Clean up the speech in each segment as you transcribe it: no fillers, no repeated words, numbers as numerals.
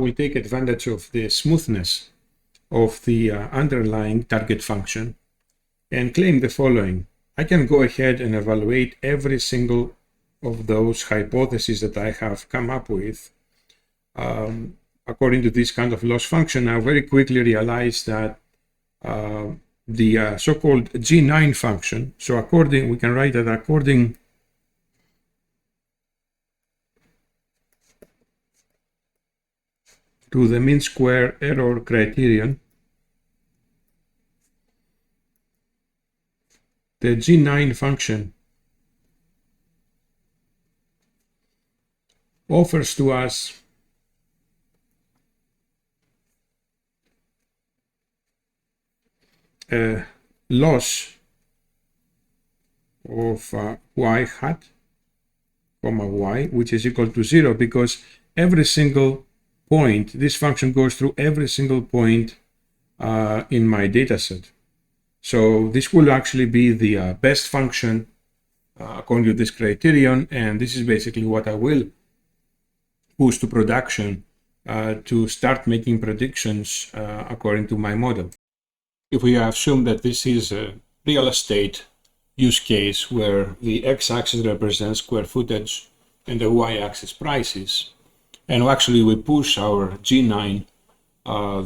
We'll take advantage of the smoothness of the underlying target function and claim the following. I can go ahead and evaluate every single of those hypotheses that I have come up with. According to this kind of loss function, I very quickly realize that the so-called G9 function, so we can write that according to the mean square error criterion, the G9 function offers to us a loss of y hat, comma y, which is equal to 0, because every single point, this function goes through every single point in my data set. So this will actually be the best function according to this criterion, and this is basically what I will push to production to start making predictions according to my model. If we assume that this is a real estate use case where the x-axis represents square footage and the y-axis prices, and actually we push our G9,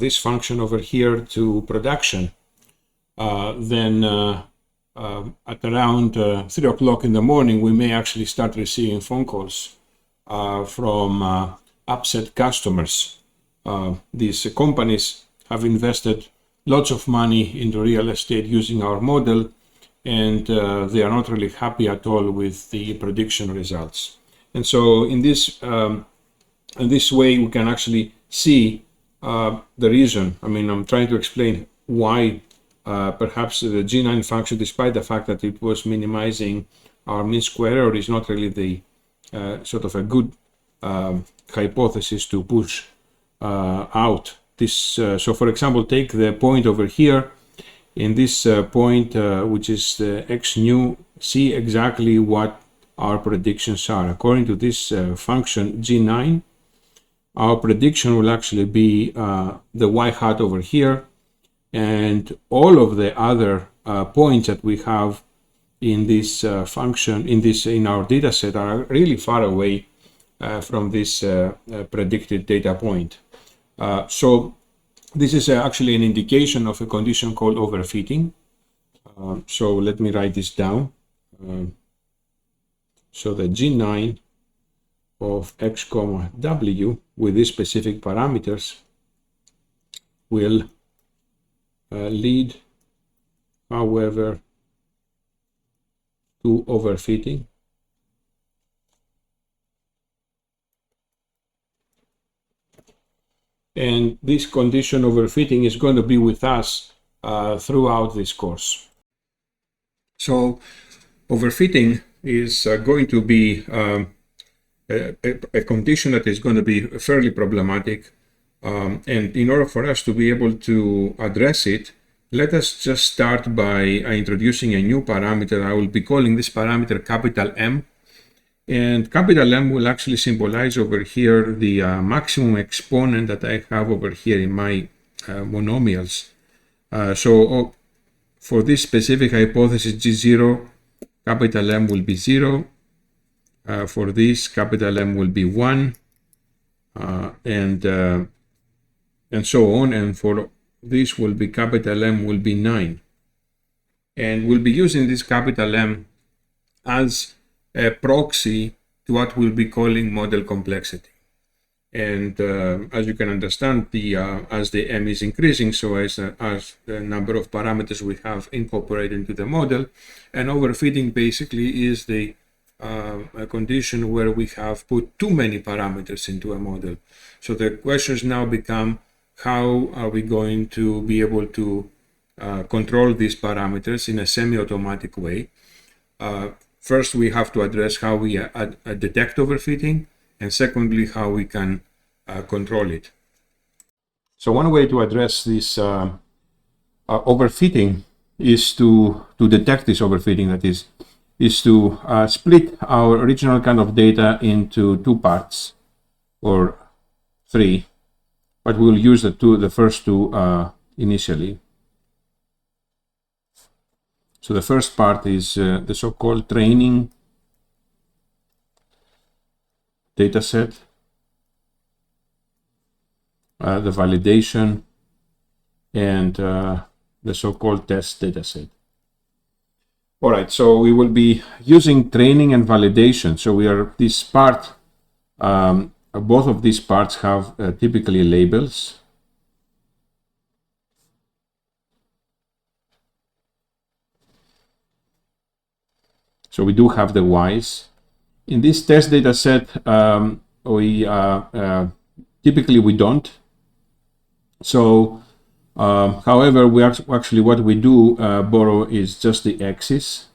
this function over here, to production, then at around 3 o'clock in the morning, we may actually start receiving phone calls from upset customers. These companies have invested lots of money into real estate using our model, and they are not really happy at all with the prediction results. And so in this way, we can actually see the reason. I mean, I'm trying to explain why perhaps the G9 function, despite the fact that it was minimizing our mean square error, is not really the sort of a good hypothesis to push out this. So for example, take the point over here. In this point, which is the x nu, see exactly what our predictions are. According to this function G9, our prediction will actually be the y hat over here, and all of the other points that we have in this function, in our data set, are really far away from this predicted data point. So this is actually an indication of a condition called overfitting. So let me write this down. So the G9 of x comma w with these specific parameters will lead, however, to overfitting. And this condition overfitting is going to be with us throughout this course. So overfitting is going to be a condition that is going to be fairly problematic. And in order for us to be able to address it, let us just start by introducing a new parameter. I will be calling this parameter capital M. And capital M will actually symbolize over here the maximum exponent that I have over here in my monomials. So for this specific hypothesis G0, capital M will be 0. For this, capital M will be 1, and so on. And for this will be capital M will be 9. And we'll be using this capital M as a proxy to what we'll be calling model complexity. And as you can understand, as the M is increasing, so as the number of parameters we have incorporated into the model, and overfitting basically is the a condition where we have put too many parameters into a model. So the questions now become, how are we going to be able to control these parameters in a semi-automatic way? First, we have to address how we detect overfitting, and secondly, how we can control it. So one way to address this overfitting is to detect this overfitting, that is to split our original kind of data into two parts, or three. but we'll use the first two initially. So the first part is the so-called training data set, the validation, and the so-called test data set. All right, so we will be using training and validation. So this part, both of these parts have typically labels. So we do have the Ys. In this test data set, typically we don't. So, however, actually what we do borrow is just the X's.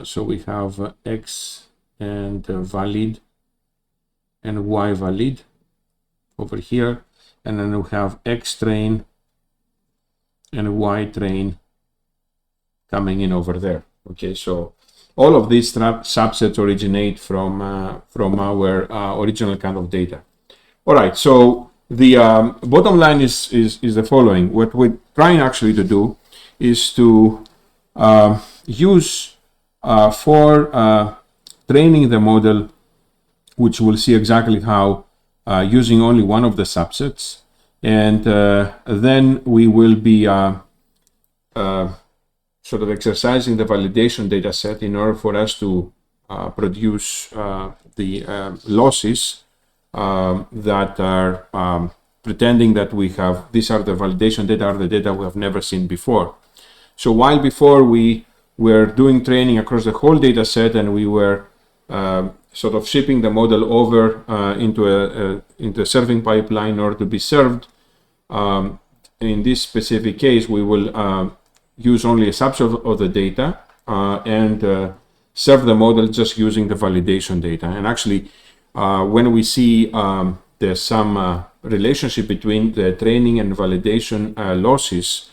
So we have X and valid and Y valid over here, and then we have X train and Y train coming in over there. Okay, so all of these subsets originate from our original kind of data. All right, so the bottom line is the following. What we're trying actually to do is to use for training the model, which we'll see exactly how, using only one of the subsets, and then we will be sort of exercising the validation data set in order for us to produce the losses that are pretending that we have, these are the validation data, are the data we have never seen before. So while before we were doing training across the whole data set and we were sort of shipping the model over into a serving pipeline in order to be served, in this specific case, we will use only a subset of the data and serve the model just using the validation data. And actually, when we see there's some relationship between the training and validation losses,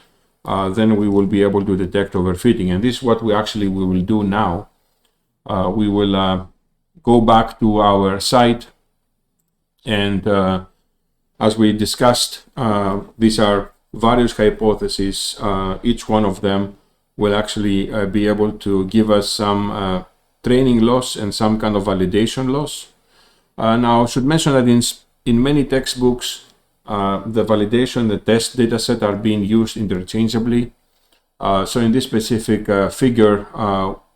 then we will be able to detect overfitting. And this is what we will do now. We will go back to our site, and as we discussed, these are various hypotheses. Each one of them will actually be able to give us some training loss and some kind of validation loss. Now, I should mention that in many textbooks, the validation, the test data set are being used interchangeably. So in this specific figure,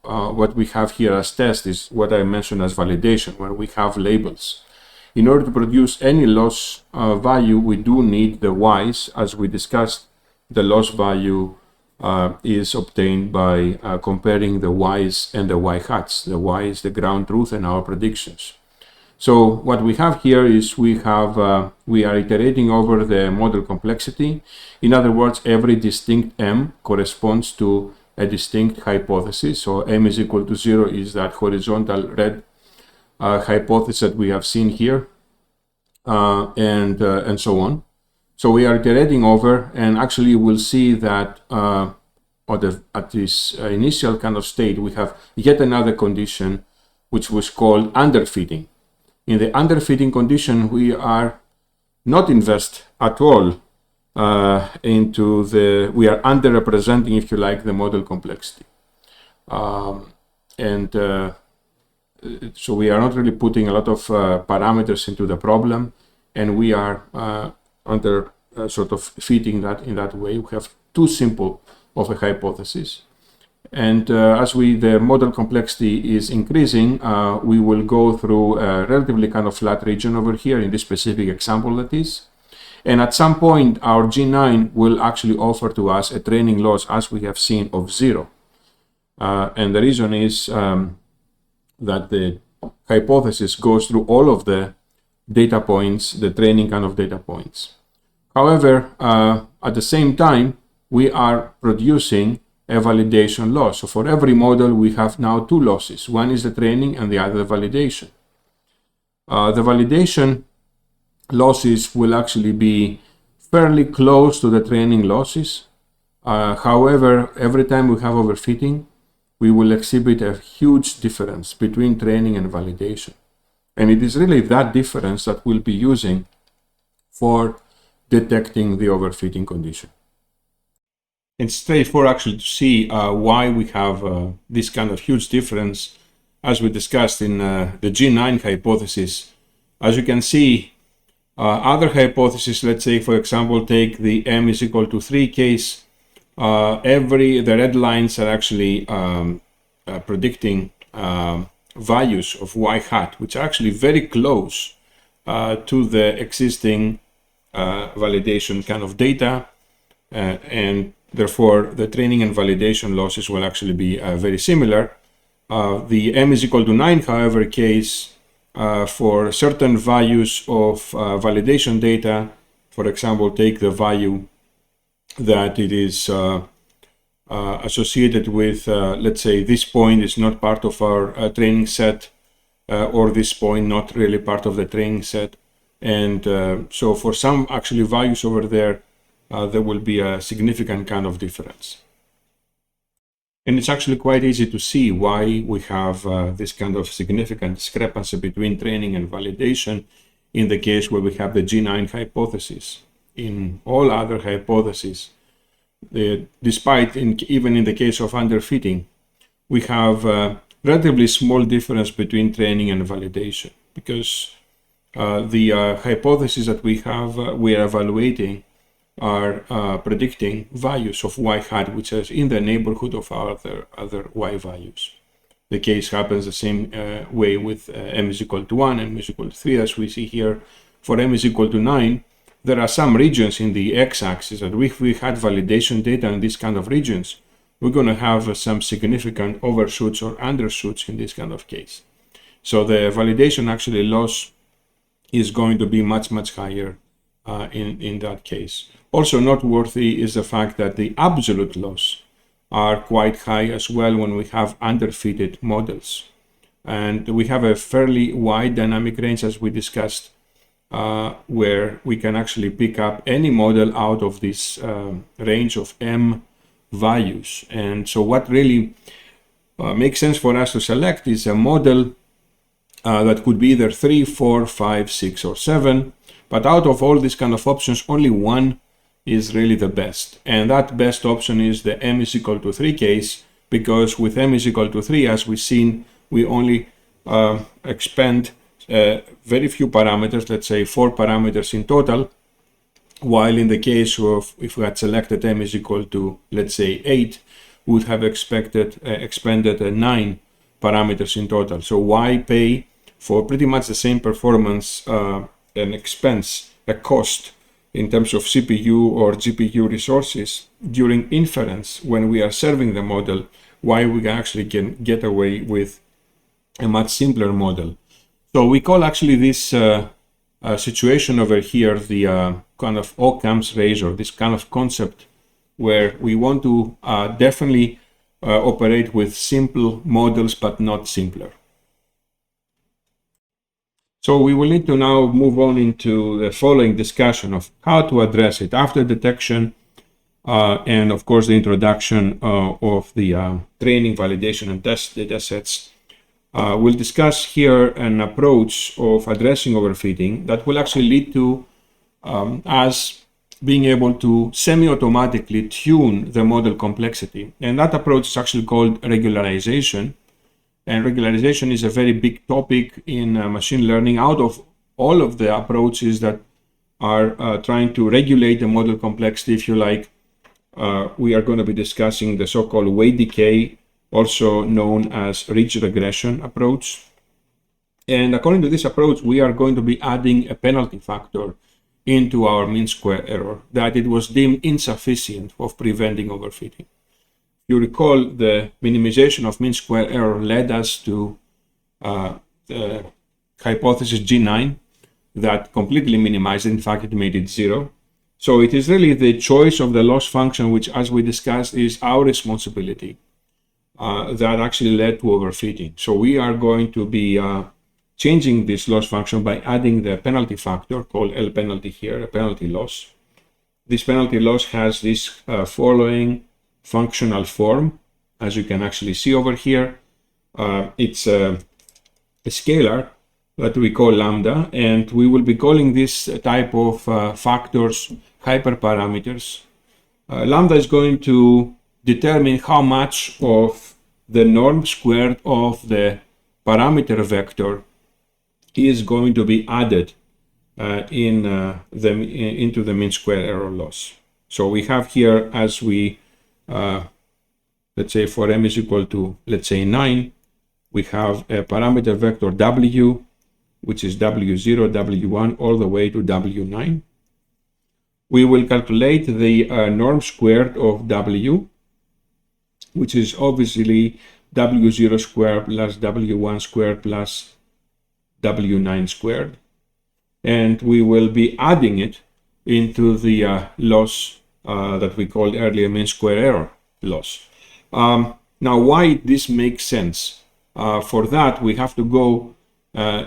what we have here as test is what I mentioned as validation, where we have labels. In order to produce any loss value, we do need the Ys. As we discussed, the loss value is obtained by comparing the Ys and the Y hats. The Y is the ground truth and our predictions. So what we have here is we are iterating over the model complexity. In other words, every distinct M corresponds to a distinct hypothesis. So M is equal to 0 is that horizontal red hypothesis that we have seen here, and so on. So we are iterating over, and actually we'll see that at this initial kind of state, we have yet another condition which was called underfitting. In the underfitting condition, we are not invest at all we are underrepresenting, if you like, the model complexity. So we are not really putting a lot of parameters into the problem, and we are sort of fitting that in that way. We have too simple of a hypothesis. And as the model complexity is increasing, we will go through a relatively kind of flat region over here in this specific example that is. And at some point, our G9 will actually offer to us a training loss, as we have seen, of 0. And the reason is that the hypothesis goes through all of the data points, the training kind of data points. However, at the same time, we are producing a validation loss. So for every model, we have now two losses. One is the training and the other the validation. The validation losses will actually be fairly close to the training losses. However, every time we have overfitting, we will exhibit a huge difference between training and validation. And it is really that difference that we'll be using for detecting the overfitting condition. It's straightforward actually to see why we have this kind of huge difference as we discussed in the G9 hypothesis. As you can see, other hypotheses, let's say for example, take the m is equal to 3 case, the red lines are actually predicting values of y hat, which are actually very close to the existing validation kind of data, and therefore the training and validation losses will actually be very similar. The m is equal to 9, however, case for certain values of validation data, for example, take the value that it is associated with, let's say this point is not part of our training set, or this point not really part of the training set. And so for some actually values over there, there will be a significant kind of difference. And it's actually quite easy to see why we have this kind of significant discrepancy between training and validation in the case where we have the G9 hypothesis. In all other hypotheses, despite even in the case of underfitting, we have a relatively small difference between training and validation, because the hypotheses that we are evaluating are predicting values of y hat which is in the neighborhood of other y values. The case happens the same way with m is equal to 1, m is equal to 3, as we see here. For m is equal to 9, there are some regions in the x-axis that if we had validation data in these kind of regions, we're going to have some significant overshoots or undershoots in this kind of case. So the validation actually loss is going to be much higher in that case. Also noteworthy is the fact that the absolute loss are quite high as well when we have underfitted models. And we have a fairly wide dynamic range, as we discussed, where we can actually pick up any model out of this range of m values. And so what really makes sense for us to select is a model that could be either 3, 4, 5, 6, or 7. But out of all these kind of options, only one is really the best. And that best option is the m is equal to 3 case, because with m is equal to 3, as we've seen, we only expend very few parameters, let's say 4 parameters in total, while in the case of if we had selected m is equal to, let's say 8, we would have expended 9 parameters in total. So why pay for pretty much the same performance an expense, a cost in terms of CPU or GPU resources during inference when we are serving the model, why we actually can get away with a much simpler model. So we call actually this situation over here the kind of Occam's razor, this kind of concept where we want to definitely operate with simple models but not simpler. So we will need to now move on into the following discussion of how to address it after detection, and of course the introduction of the training, validation, and test data sets. We'll discuss here an approach of addressing overfitting that will actually lead to us being able to semi-automatically tune the model complexity. And that approach is actually called regularization. And regularization is a very big topic in machine learning. Out of all of the approaches that are trying to regulate the model complexity, if you like, we are going to be discussing the so-called weight decay, also known as ridge regression approach. And according to this approach, we are going to be adding a penalty factor into our mean square error that it was deemed insufficient of preventing overfitting. You recall the minimization of mean square error led us to the hypothesis G9 that completely minimized it. In fact, it made it 0. So it is really the choice of the loss function, which, as we discussed, is our responsibility, that actually led to overfitting. So we are going to be changing this loss function by adding the penalty factor called L penalty here, a penalty loss. This penalty loss has this following functional form, as you can actually see over here. It's a scalar that we call lambda, and we will be calling this type of factors hyperparameters. Lambda is going to determine how much of the norm squared of the parameter vector is going to be added into the mean square error loss. So we have here, as we let's say for m is equal to, let's say 9, we have a parameter vector w, which is w0, w1, all the way to w9. We will calculate the norm squared of w, which is obviously w0 squared plus w1 squared plus w9 squared. And we will be adding it into the loss that we called earlier mean square error loss. Now, why this makes sense? For that, we have to go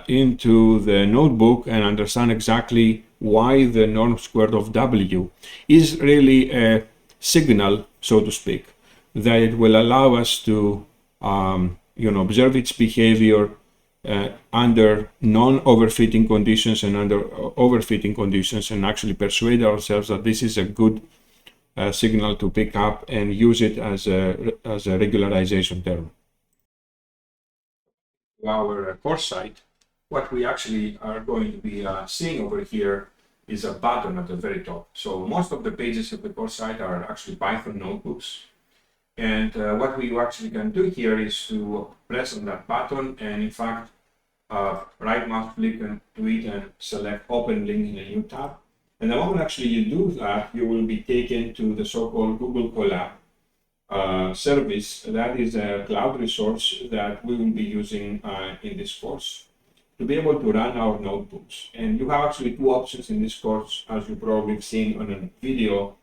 into the notebook and understand exactly why the norm squared of w is really a signal, so to speak, that it will allow us to observe its behavior under non-overfitting conditions and under overfitting conditions, and actually persuade ourselves that this is a good signal to pick up and use it as a regularization term. Our course site, what we actually are going to be seeing over here is a button at the very top. So most of the pages of the course site are actually Python notebooks. And what we actually can do here is to press on that button and, in fact, right mouse click to it and select open link in a new tab. And the moment actually you do that, you will be taken to the so-called Google Colab service. That is a cloud resource that we will be using in this course to be able to run our notebooks. And you have actually two options in this course, as you probably have seen on a video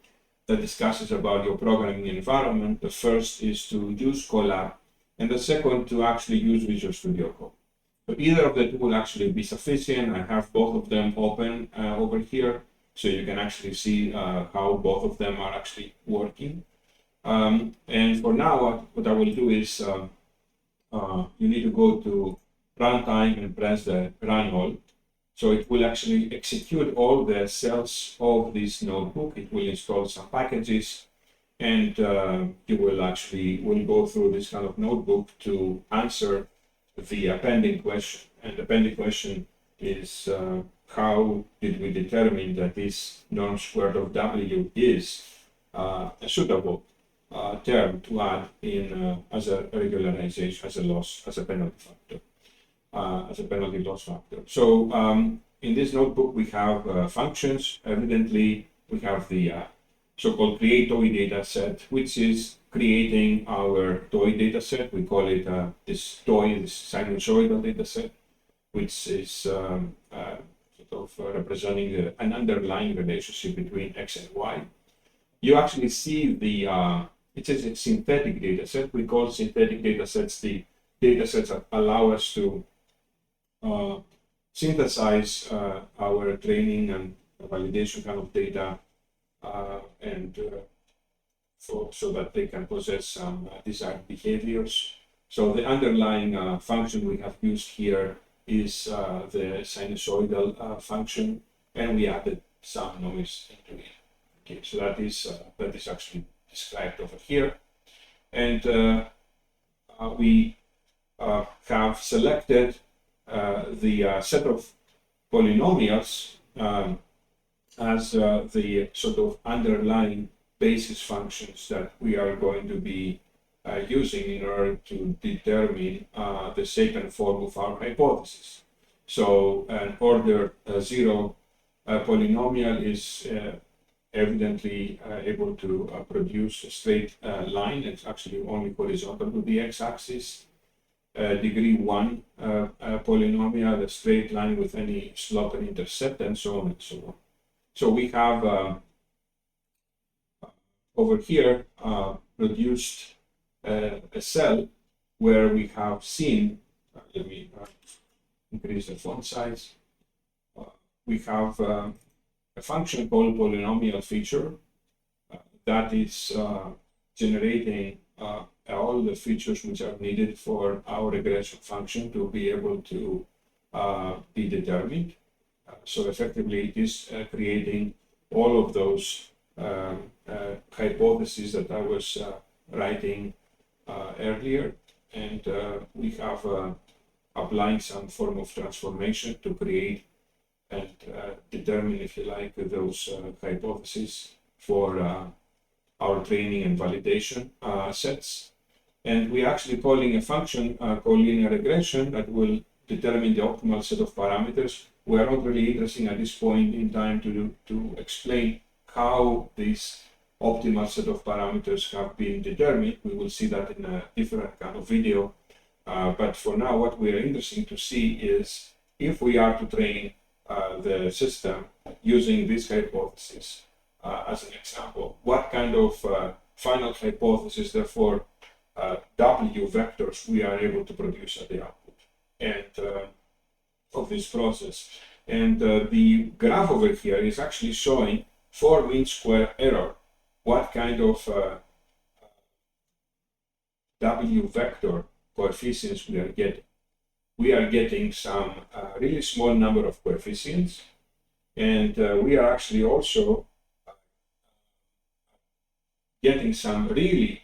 that discusses about your programming environment. The first is to use Colab, and the second to actually use Visual Studio Code. So either of the two will actually be sufficient. I have both of them open over here, so you can actually see how both of them are actually working. And for now, what I will do is you need to go to runtime and press the run all. So it will actually execute all the cells of this notebook. It will install some packages, and you will go through this kind of notebook to answer the appending question. And the appending question is how did we determine that this norm squared of w is a suitable term to add in as a regularization, as a loss, as a penalty factor, as a penalty loss factor. So in this notebook we have functions. Evidently, we have the so-called create toy data set, which is creating our toy data set. We call it this sinusoidal data set, which is sort of representing an underlying relationship between x and y. You actually see the it says it's synthetic data set. We call synthetic data sets the data sets that allow us to synthesize our training and validation kind of data, and so that they can possess some desired behaviors. So the underlying function we have used here is the sinusoidal function, and we added some noise into it. Okay, so that is actually described over here, and we have selected the set of polynomials as the sort of underlying basis functions that we are going to be using in order to determine the shape and form of our hypothesis. So an order 0 polynomial is evidently able to produce a straight line. It's actually only horizontal to the x-axis. Degree 1 polynomial, a straight line with any slope and intercept, and so on and so on. So we have over here produced a cell where we have seen, let me increase the font size, we have a function called polynomial feature that is generating all the features which are needed for our regression function to be able to be determined. So effectively, it is creating all of those hypotheses that I was writing earlier, and we have applying some form of transformation to create and determine, if you like, those hypotheses for our training and validation sets. And we're actually calling a function called linear regression that will determine the optimal set of parameters. We are not really interested at this point in time to explain how this optimal set of parameters have been determined. We will see that in a different kind of video. But for now, what we are interested to see is if we are to train the system using this hypothesis as an example, what kind of final hypothesis, therefore, W vectors we are able to produce at the output and of this process. And the graph over here is actually showing for mean square error what kind of W vector coefficients we are getting. We are getting some really small number of coefficients, and we are actually also getting some really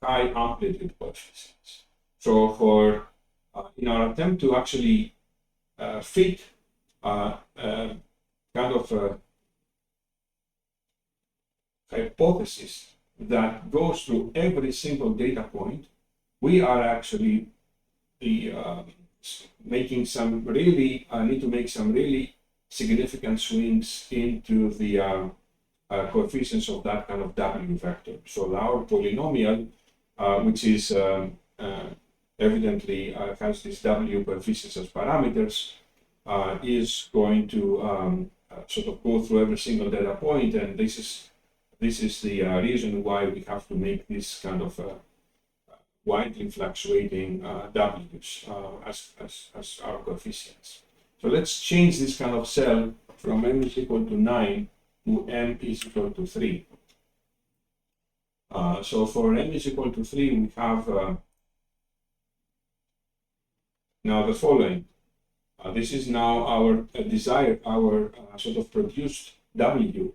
high amplitude coefficients. So for in our attempt to actually fit kind of a hypothesis that goes through every single data point, we are actually making some really need to make some really significant swings into the coefficients of that kind of W vector. So our polynomial, which is evidently has these W coefficients as parameters, is going to sort of go through every single data point, and this is the reason why we have to make this kind of widely fluctuating W's as our coefficients. So let's change this kind of cell from m is equal to 9 to m is equal to 3. So for m is equal to 3, we have now the following. This is now our desired, our sort of produced W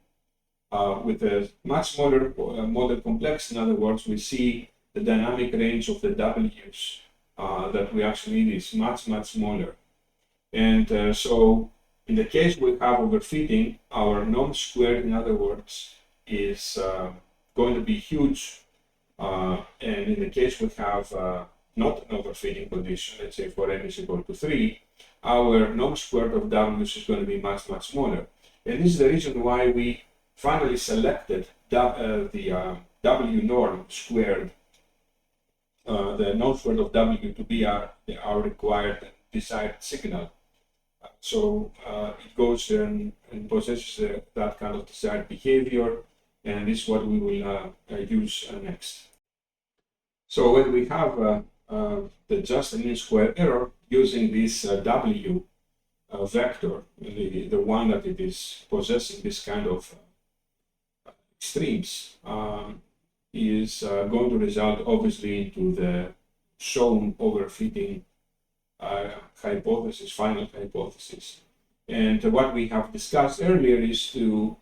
with a much smaller model complex. In other words, we see the dynamic range of the W's that we actually need is much smaller. And so in the case we have overfitting, our norm squared, in other words, is going to be huge. And in the case we have not an overfitting condition, let's say for n is equal to 3, our norm squared of W's is going to be much smaller. And this is the reason why we finally selected the W norm squared, the norm squared of W to be our required and desired signal. So it goes and possesses that kind of desired behavior, and this is what we will use next. So when we have the just and mean square error using this W vector, the one that it is possessing this kind of extremes, is going to result obviously into the shown overfitting hypothesis, final hypothesis. And what we have discussed earlier is to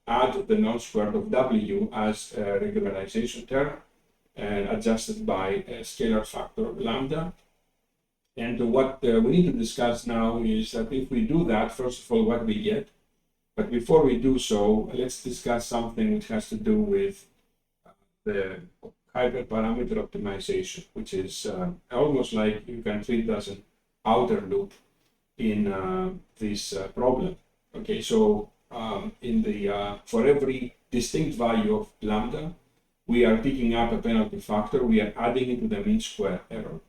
add the norm squared of W as a regularization term and adjusted by a scalar factor lambda. And what we need to discuss now is that if we do that, first of all, what we get. But before we do so, let's discuss something which has to do with the hyperparameter optimization, which is almost like you can treat it as an outer loop in this problem. Okay, so in the for every distinct value of lambda, we are picking up a penalty factor, we are adding it to the mean square error.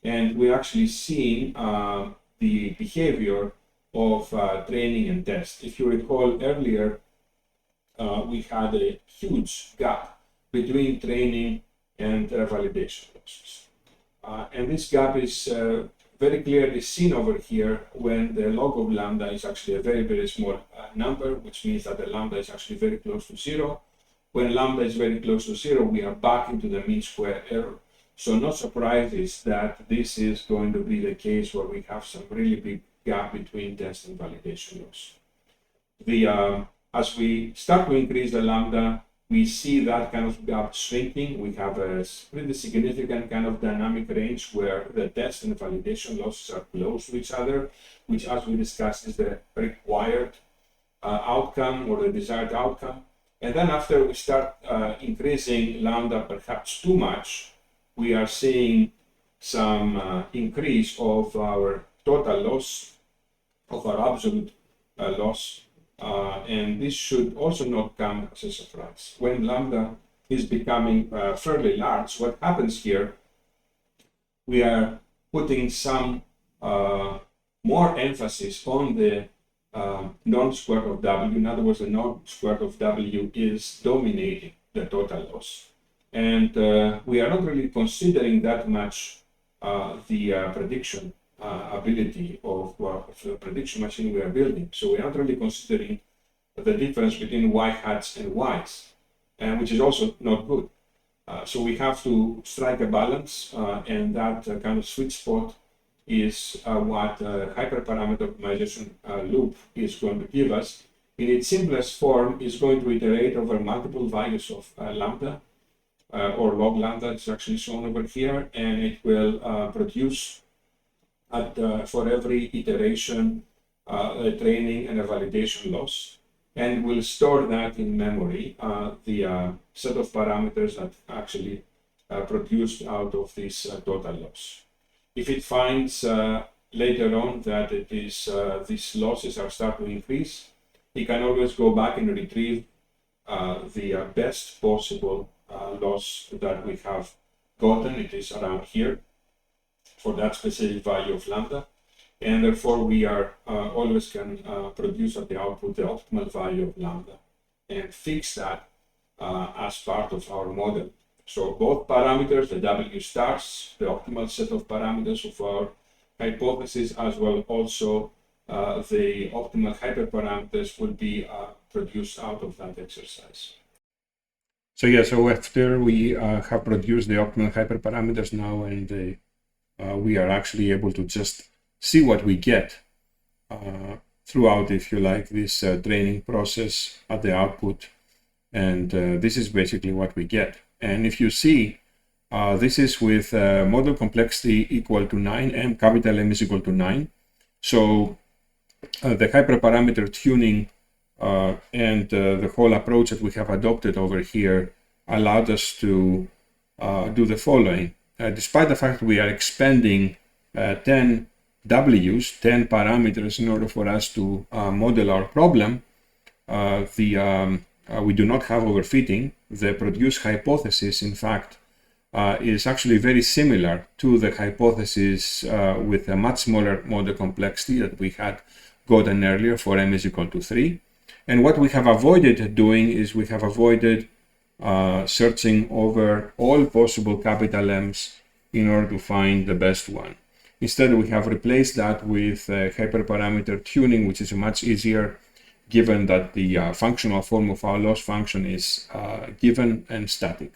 And we're actually seeing the behavior of training and test. If you recall earlier, we had a huge gap between training and validation process. And this gap is very clearly seen over here when the log of lambda is actually a very small number, which means that the lambda is actually very close to 0. When lambda is very close to 0, we are back into the mean square error. So no surprises that this is going to be the case where we have some really big gap between test and validation loss. As we start to increase the lambda, we see that kind of gap shrinking. We have a pretty significant kind of dynamic range where the test and validation losses are close to each other, which, as we discussed, is the required outcome or the desired outcome. And then after we start increasing lambda perhaps too much, we are seeing some increase of our total loss, of our absolute loss. And this should also not come as a surprise. When lambda is becoming fairly large, what happens here, we are putting some more emphasis on the norm squared of W. In other words, the norm squared of W is dominating the total loss. And we are not really considering that much the prediction ability of the prediction machine we are building. So we're not really considering the difference between y hats and y's, which is also not good. So we have to strike a balance, and that kind of sweet spot is what hyperparameter optimization loop is going to give us. In its simplest form, is going to iterate over multiple values of lambda, or log lambda. It's actually shown over here, and it will produce for every iteration a training and a validation loss, and we'll store that in memory, the set of parameters that actually produced out of this total loss. If it finds later on that it is these losses are starting to increase, it can always go back and retrieve the best possible loss that we have gotten. It is around here for that specific value of lambda, and therefore we are always can produce at the output the optimal value of lambda and fix that as part of our model. So both parameters, the W stars, the optimal set of parameters of our hypothesis, as well also the optimal hyperparameters will be produced out of that exercise. So after we have produced the optimal hyperparameters now, and we are actually able to just see what we get throughout, if you like, this training process at the output. And this is basically what we get. And if you see, this is with model complexity equal to 9, M, capital M is equal to 9. So the hyperparameter tuning and the whole approach that we have adopted over here allowed us to do the following. Despite the fact that we are expending 10 W's, 10 parameters in order for us to model our problem, we do not have overfitting. The produced hypothesis, in fact, is actually very similar to the hypothesis with a much smaller model complexity that we had gotten earlier for M is equal to 3. And what we have avoided doing is we have avoided searching over all possible capital M's in order to find the best one. Instead, we have replaced that with hyperparameter tuning, which is much easier given that the functional form of our loss function is given and static.